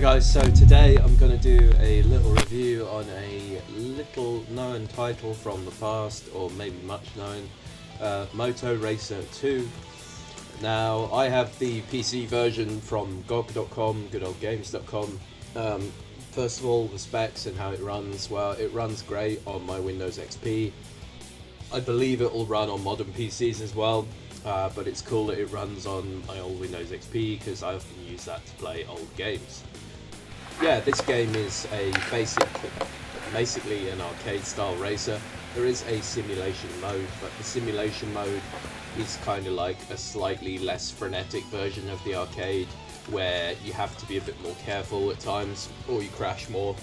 guys, so today I'm going to do a little review on a little known title from the past, or maybe much known, Moto Racer 2. Now, I have the PC version from GOG.com, goodoldgames.com. First of all, the specs and how it runs. Well, it runs great on my Windows XP. I believe it will run on modern PCs as well, but it's cool that it runs on my old Windows XP because I often use that to play old games. Yeah, this game is basically an arcade style racer. There is a simulation mode, but the simulation mode is kind of like a slightly less frenetic version of the arcade, where you have to be a bit more careful at times or you crash more.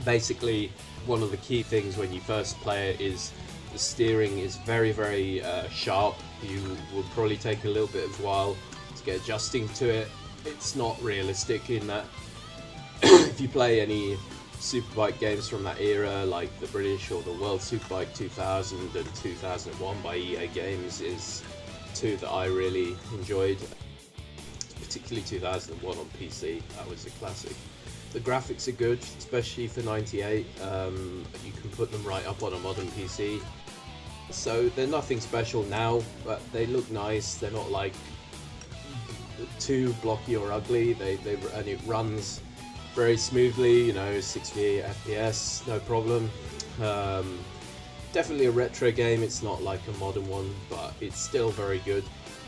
Basically, one of the key things when you first play it is the steering is very sharp. You will probably take a little bit of a while to get adjusting to it. It's not realistic in that if you play any Superbike games from that era, like the British or the World Superbike 2000 and 2001 by EA Games, is two that I really enjoyed, particularly 2001 on PC. That was a classic. The graphics are good, especially for 98. You can put them right up on a modern PC. So they're nothing special now, but they look nice. They're not like too blocky or ugly. And it runs very smoothly, you know, 60 FPS, no problem. Definitely a retro game. It's not like a modern one, but it's still very good.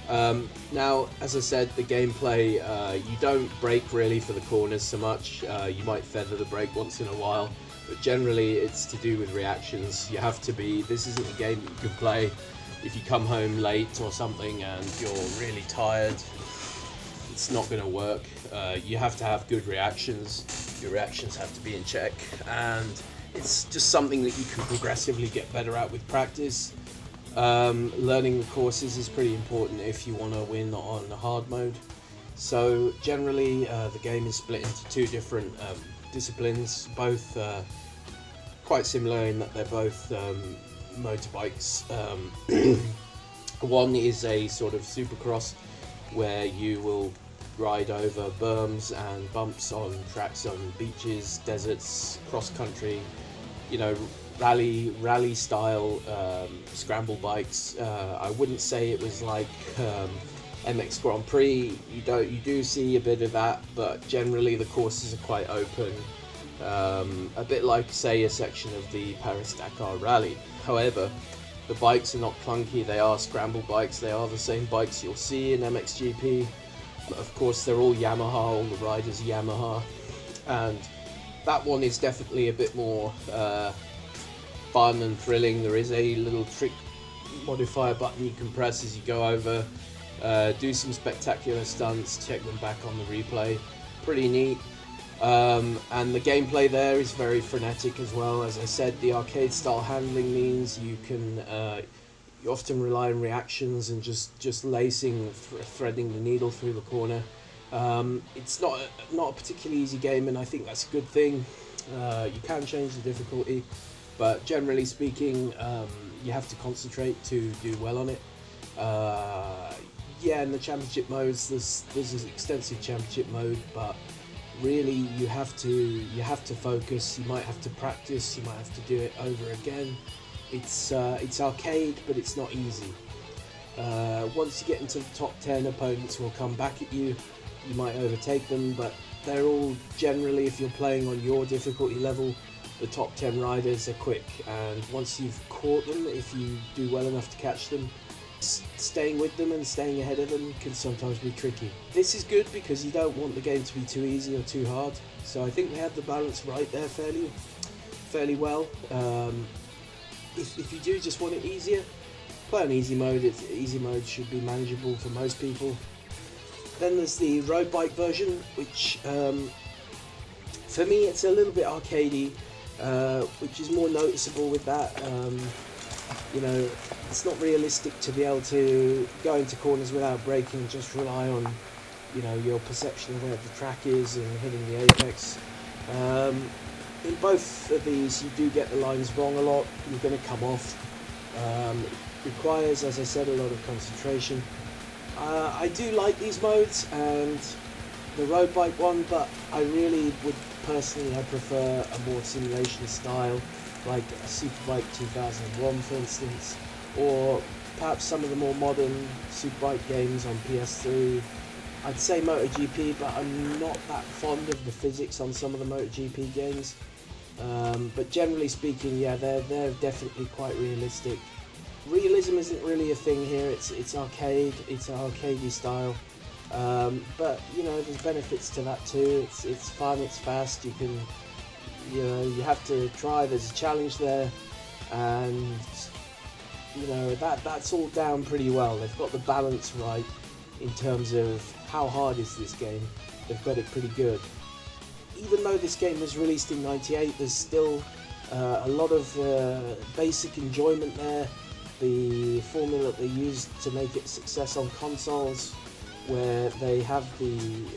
Now, as I said, the gameplay, you don't brake really for the corners so much. You might feather the brake once in a while, but generally it's to do with reactions. You have to be, this isn't a game that you can play if you come home late or something and you're really tired. It's not going to work. You have to have good reactions. Your reactions have to be in check, and it's just something that you can progressively get better at with practice. Learning the courses is pretty important if you want to win on the hard mode. So generally the game is split into two different disciplines, both quite similar in that they're both motorbikes. One is a sort of supercross where you will ride over berms and bumps on tracks on beaches, deserts, cross country, you know, rally style scramble bikes. I wouldn't say it was like MX Grand Prix. You do see a bit of that, but generally the courses are quite open, a bit like, say, a section of the Paris-Dakar Rally. However, the bikes are not clunky. They are scramble bikes. They are the same bikes you'll see in MXGP. Of course, they're all Yamaha. All the riders are Yamaha, and that one is definitely a bit more fun and thrilling. There is a little trick modifier button you can press as you go over, do some spectacular stunts, check them back on the replay. Pretty neat. And the gameplay there is very frenetic as well. As I said, the arcade style handling means you can you often rely on reactions and just lacing, threading the needle through the corner. It's not a particularly easy game, and I think that's a good thing. You can change the difficulty, but generally speaking, you have to concentrate to do well on it. Yeah, in the championship modes, there's an extensive championship mode, but really you have to focus. You might have to practice. You might have to do it over again. It's arcade, but it's not easy. Once you get into the top 10, opponents will come back at you. You might overtake them, but they're all generally, if you're playing on your difficulty level, the top 10 riders are quick, and once you've caught them, if you do well enough to catch them, staying with them and staying ahead of them can sometimes be tricky. This is good because you don't want the game to be too easy or too hard, so I think they have the balance right there fairly well. If you do just want it easier, play on easy mode. Easy mode should be manageable for most people. Then there's the road bike version, which for me it's a little bit arcadey, which is more noticeable with that. You know, it's not realistic to be able to go into corners without braking, just rely on, you know, your perception of where the track is and hitting the apex. In both of these, you do get the lines wrong a lot. You're going to come off. It requires, as I said, a lot of concentration. I do like these modes, and the road bike one, but I really would personally, I prefer a more simulation style, like a Superbike 2001 for instance, or perhaps some of the more modern Superbike games on PS3. I'd say MotoGP, but I'm not that fond of the physics on some of the MotoGP games. But generally speaking, yeah, they're definitely quite realistic. Realism isn't really a thing here. It's arcade. It's an arcadey style. But you know, there's benefits to that too. It's fun. It's fast. You can, you know, you have to try. There's a challenge there, and you know that's all down pretty well. They've got the balance right in terms of how hard is this game. They've got it pretty good. Even though this game was released in '98, there's still a lot of basic enjoyment there. The formula that they used to make it a success on consoles, where they have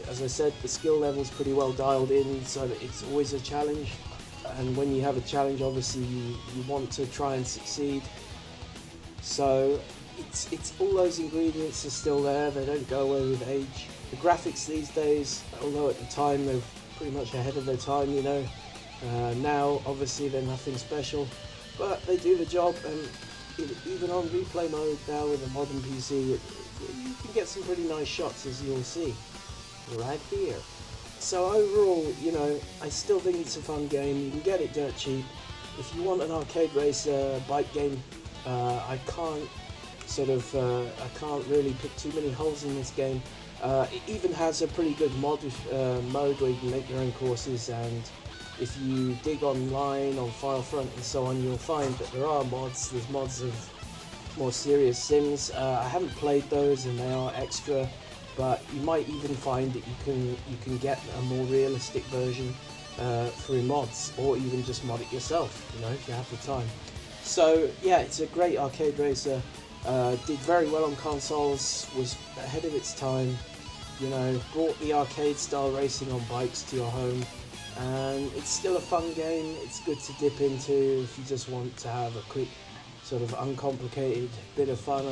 as I said, the skill level's pretty well dialed in, so that it's always a challenge. And when you have a challenge, obviously you want to try and succeed. So it's all those ingredients are still there. They don't go away with age. The graphics these days, although at the time they're pretty much ahead of their time, you know. Now obviously they're nothing special, but they do the job. And even on replay mode now with a modern PC, you can get some pretty nice shots, as you'll see right here. So overall, you know, I still think it's a fun game. You can get it dirt cheap. If you want an arcade racer bike game, I can't really pick too many holes in this game. It even has a pretty good mode where you can make your own courses, and if you dig online on Filefront and so on, you'll find that there are mods. There's mods of more serious sims. I haven't played those, and they are extra, but you might even find that you can get a more realistic version through mods, or even just mod it yourself, you know, if you have the time. So yeah, it's a great arcade racer. Did very well on consoles, was ahead of its time, you know, brought the arcade style racing on bikes to your home, and it's still a fun game. It's good to dip into if you just want to have a quick sort of uncomplicated bit of fun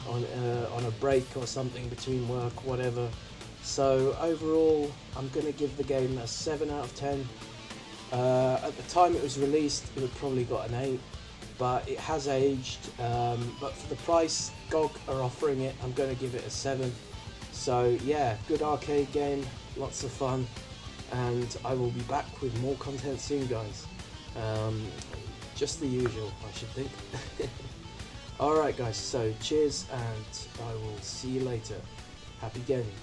on a break or something between work, whatever. So overall, I'm going to give the game a 7 out of 10. At the time it was released, it would probably got an 8. But it has aged, but for the price GOG are offering it, I'm going to give it a 7. So yeah, good arcade game, lots of fun, and I will be back with more content soon, guys. Just the usual, I should think. Alright guys, so cheers, and I will see you later. Happy gaming.